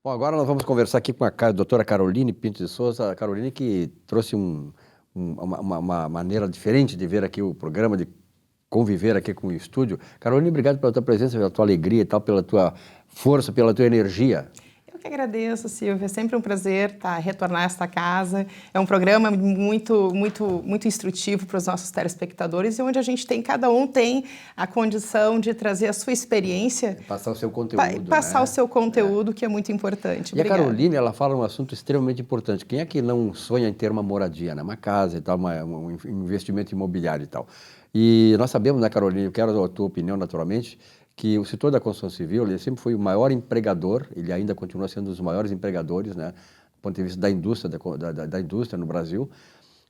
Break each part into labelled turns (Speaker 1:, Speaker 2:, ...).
Speaker 1: Bom, agora nós vamos conversar aqui com a doutora Caroline Pinto de Souza. A Caroline que trouxe uma maneira diferente de ver aqui o programa, de conviver aqui com o estúdio. Caroline, obrigado pela tua presença, pela tua alegria e tal, pela tua força, pela tua energia.
Speaker 2: Eu que agradeço, Silvia. É sempre um prazer retornar a esta casa. É um programa muito instrutivo para os nossos telespectadores e onde cada um tem a condição de trazer a sua experiência.
Speaker 1: Passar o seu conteúdo,
Speaker 2: Passar o seu conteúdo, que é muito importante.
Speaker 1: E obrigada. A Caroline, ela fala um assunto extremamente importante. Quem é que não sonha em ter uma moradia, né? Uma casa e tal, um investimento imobiliário e tal? E nós sabemos, né, Caroline, eu quero a tua opinião naturalmente, que o setor da construção civil, ele sempre foi o maior empregador, ele ainda continua sendo um dos maiores empregadores, né, do ponto de vista da indústria, da indústria no Brasil,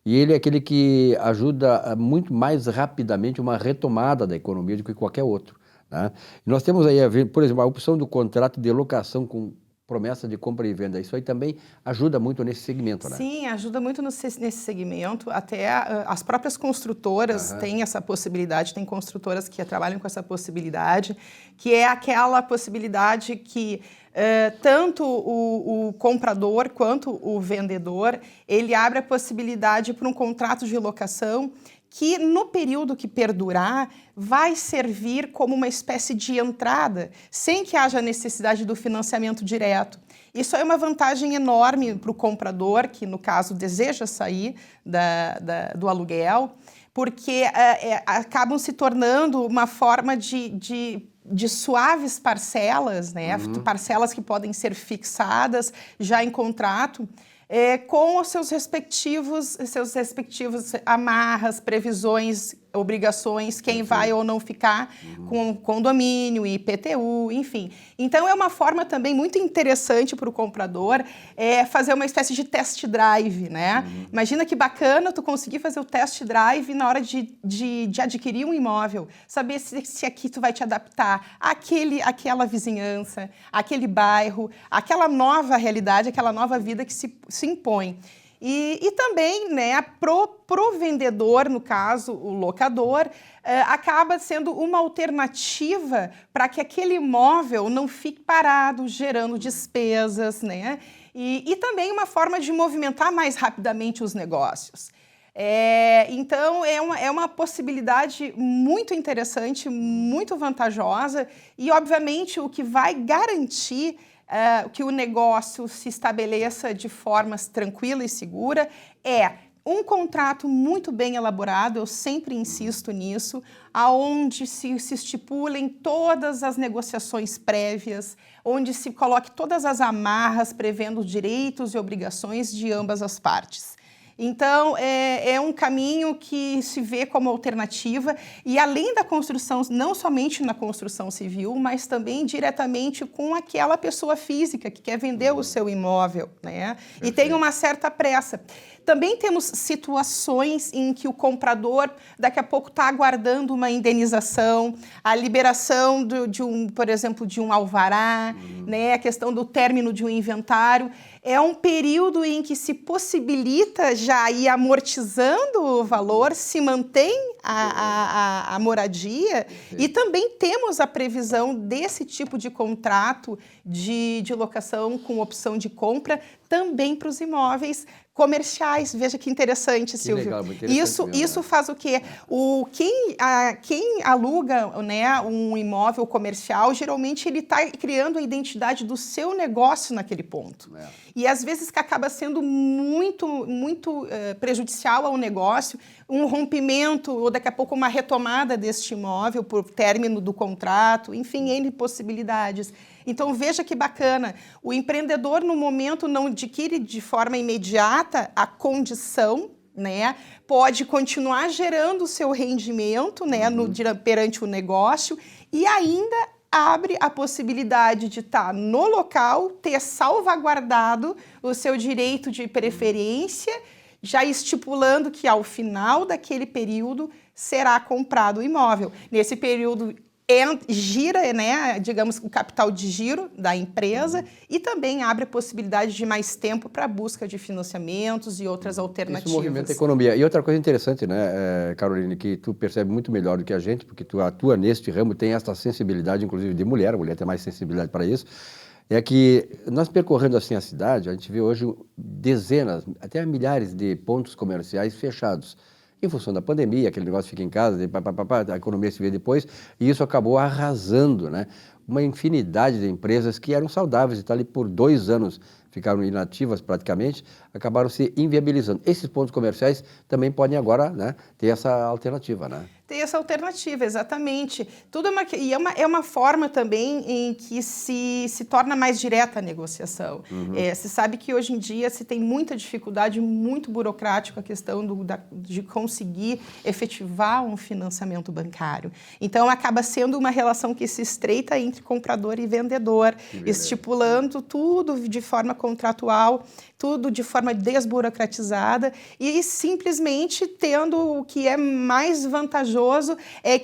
Speaker 1: e ele é aquele que ajuda muito mais rapidamente uma retomada da economia do que qualquer outro, né? E nós temos aí, por exemplo, a opção do contrato de locação com promessa de compra e venda, isso aí também ajuda muito nesse segmento, né?
Speaker 2: Sim, ajuda muito nesse segmento, até as próprias construtoras têm essa possibilidade, tem construtoras que trabalham com essa possibilidade, que é aquela possibilidade que tanto o comprador quanto o vendedor, ele abre a possibilidade para um contrato de locação que no período que perdurar vai servir como uma espécie de entrada, sem que haja necessidade do financiamento direto. Isso é uma vantagem enorme para o comprador, que no caso deseja sair do aluguel, porque acabam se tornando uma forma de suaves parcelas, né? Parcelas que podem ser fixadas já em contrato, com os seus respectivos amarras, previsões, obrigações, quem vai ou não ficar com condomínio, IPTU, enfim. Então, é uma forma também muito interessante para o comprador fazer uma espécie de test drive, né? Imagina que bacana tu conseguir fazer o test drive na hora de adquirir um imóvel, saber se aqui tu vai te adaptar àquela vizinhança, àquele bairro, àquela nova realidade, aquela nova vida que se impõe. E também, né, pro vendedor, no caso, o locador, acaba sendo uma alternativa para que aquele imóvel não fique parado, gerando despesas, né? E também uma forma de movimentar mais rapidamente os negócios. Então, é uma possibilidade muito interessante, muito vantajosa e, obviamente, o que vai garantir que o negócio se estabeleça de forma tranquila e segura é um contrato muito bem elaborado, eu sempre insisto nisso, aonde se estipulem todas as negociações prévias, onde se coloque todas as amarras prevendo direitos e obrigações de ambas as partes. Então, é um caminho que se vê como alternativa e além da construção, não somente na construção civil, mas também diretamente com aquela pessoa física que quer vender o seu imóvel, né? E tem uma certa pressa. Também temos situações em que o comprador daqui a pouco está aguardando uma indenização, a liberação por exemplo, de um alvará, né? A questão do término de um inventário. É um período em que se possibilita já ir amortizando o valor, se mantém a moradia e também temos a previsão desse tipo de contrato de locação com opção de compra também para os imóveis comerciais. Veja que interessante, Silvio.
Speaker 1: Legal, muito interessante
Speaker 2: Isso faz o quê? Quem aluga, né, um imóvel comercial, geralmente ele está criando a identidade do seu negócio naquele ponto. E às vezes que acaba sendo muito prejudicial ao negócio, um rompimento ou daqui a pouco uma retomada deste imóvel por término do contrato, enfim, N possibilidades. Então, veja que bacana, o empreendedor no momento não adquire de forma imediata a condição, né? Pode continuar gerando o seu rendimento, né, perante o negócio e ainda abre a possibilidade de estar no local, ter salvaguardado o seu direito de preferência, já estipulando que ao final daquele período será comprado o imóvel. Nesse período gira, né, digamos, o capital de giro da empresa e também abre a possibilidade de mais tempo para a busca de financiamentos e outras alternativas.
Speaker 1: Isso movimenta a economia. E outra coisa interessante, né, Caroline, que tu percebe muito melhor do que a gente, porque tu atua neste ramo, tem essa sensibilidade, inclusive de mulher, a mulher tem mais sensibilidade para isso, é que nós percorrendo assim a cidade, a gente vê hoje dezenas, até milhares de pontos comerciais fechados. Em função da pandemia, aquele negócio fica em casa, a economia se vê depois, e isso acabou arrasando, né? Uma infinidade de empresas que eram saudáveis e tal, ali por 2 anos ficaram inativas praticamente, acabaram se inviabilizando. Esses pontos comerciais também podem agora, né, ter essa alternativa, né?
Speaker 2: Ter essa alternativa, exatamente. Tudo é uma forma também em que se torna mais direta a negociação. Se sabe que hoje em dia se tem muita dificuldade, muito burocrático a questão de conseguir efetivar um financiamento bancário. Então, acaba sendo uma relação que se estreita entre comprador e vendedor, estipulando tudo de forma contratual, tudo de forma desburocratizada e simplesmente tendo o que é mais vantajoso é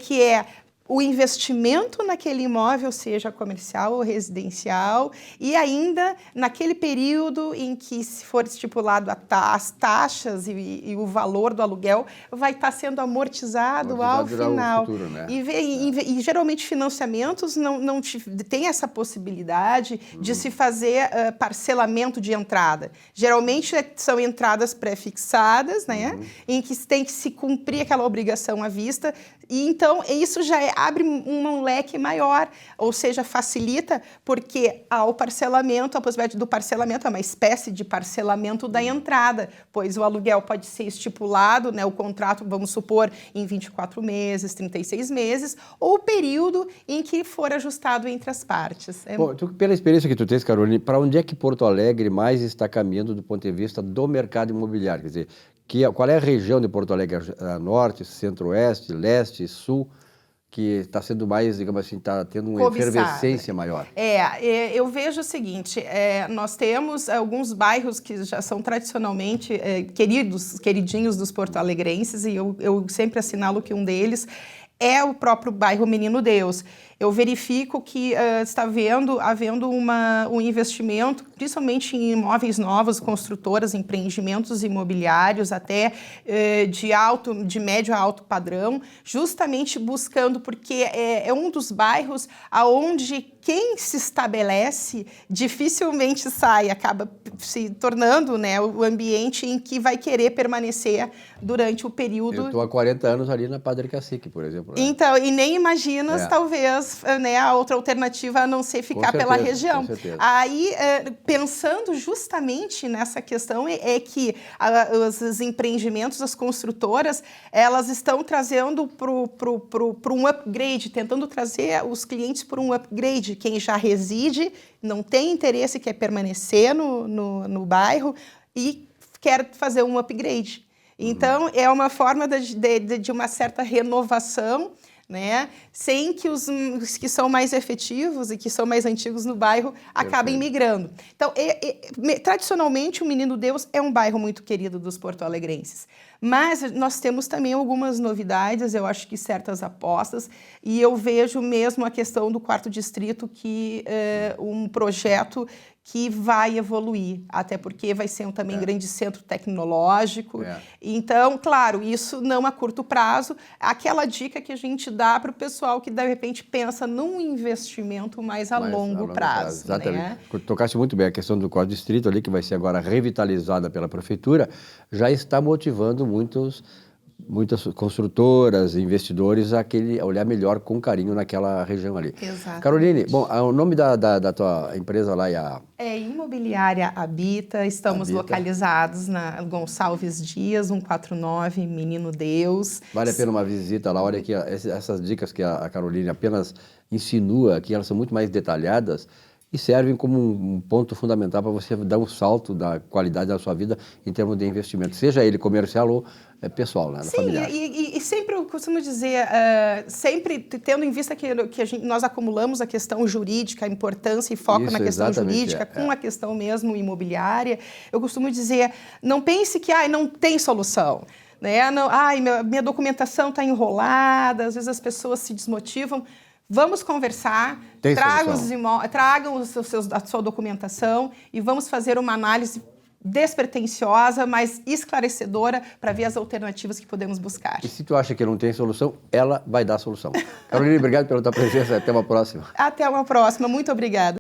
Speaker 2: o investimento naquele imóvel, seja comercial ou residencial, e ainda naquele período em que, se for estipulado as taxas e o valor do aluguel, vai estar sendo amortizado ao final.
Speaker 1: Futuro, né?
Speaker 2: E geralmente financiamentos não tem essa possibilidade de se fazer parcelamento de entrada. Geralmente são entradas pré-fixadas, né? Em que tem que se cumprir aquela obrigação à vista, e então isso já abre um leque maior, ou seja, facilita, porque há o parcelamento, a possibilidade do parcelamento é uma espécie de parcelamento da entrada, pois o aluguel pode ser estipulado, né, o contrato, vamos supor, em 24 meses, 36 meses, ou o período em que for ajustado entre as partes.
Speaker 1: Bom, pela experiência que tu tens, Caroline, para onde é que Porto Alegre mais está caminhando do ponto de vista do mercado imobiliário? Quer dizer, qual é a região de Porto Alegre? Norte, centro-oeste, leste, sul, que está sendo mais, digamos assim, está tendo uma efervescência maior?
Speaker 2: Eu vejo o seguinte, nós temos alguns bairros que já são tradicionalmente queridinhos dos porto-alegrenses, e eu sempre assinalo que um deles é o próprio bairro Menino Deus. Eu verifico que está havendo um investimento, principalmente em imóveis novos, construtoras, empreendimentos imobiliários, até de médio a alto padrão, justamente buscando, porque é um dos bairros onde quem se estabelece dificilmente sai, acaba se tornando, né, o ambiente em que vai querer permanecer durante o período.
Speaker 1: Eu estou há 40 anos ali na Padre Cacique, por exemplo. Né?
Speaker 2: Então, e nem imaginas, talvez, né, a outra alternativa a não ser ficar pela região.
Speaker 1: Com certeza.
Speaker 2: Aí, pensando justamente nessa questão, é que os empreendimentos, as construtoras, elas estão trazendo para um upgrade, tentando trazer os clientes para um upgrade. Quem já reside, não tem interesse, quer permanecer no bairro e quer fazer um upgrade. Então, é uma forma de uma certa renovação, né? Sem que os que são mais efetivos e que são mais antigos no bairro acabem migrando. Então, tradicionalmente, o Menino Deus é um bairro muito querido dos porto-alegrenses. Mas nós temos também algumas novidades, eu acho que certas apostas, e eu vejo mesmo a questão do quarto distrito, que é um projeto que vai evoluir, até porque vai ser também grande centro tecnológico. Então, claro, isso não a curto prazo, aquela dica que a gente dá para o pessoal que, de repente, pensa num investimento mais a longo prazo.
Speaker 1: Exatamente.
Speaker 2: Né?
Speaker 1: Tocaste muito bem a questão do quarto distrito ali, que vai ser agora revitalizada pela prefeitura, já está motivando muitas construtoras, investidores a olhar melhor com carinho naquela região ali.
Speaker 2: Exatamente.
Speaker 1: Caroline, bom, o nome da tua empresa lá
Speaker 2: é Imobiliária Habita, estamos localizados na Gonçalves Dias, 149, Menino Deus.
Speaker 1: Vale a pena uma visita lá, olha aqui, essas dicas que a Caroline apenas insinua aqui, elas são muito mais detalhadas e servem como um ponto fundamental para você dar um salto da qualidade da sua vida em termos de investimento, seja ele comercial ou pessoal, né, familiar.
Speaker 2: E sempre eu costumo dizer, sempre tendo em vista que nós acumulamos a questão jurídica, a importância e foco na questão jurídica, com a questão mesmo imobiliária, eu costumo dizer, não pense que não tem solução. Né? Não, minha documentação está enrolada, às vezes as pessoas se desmotivam. Vamos conversar, tragam a sua documentação e vamos fazer uma análise despretensiosa, mas esclarecedora para ver as alternativas que podemos buscar.
Speaker 1: E se tu acha que não tem solução, ela vai dar a solução. Caroline, obrigado pela tua presença. Até uma próxima.
Speaker 2: Até uma próxima. Muito obrigada.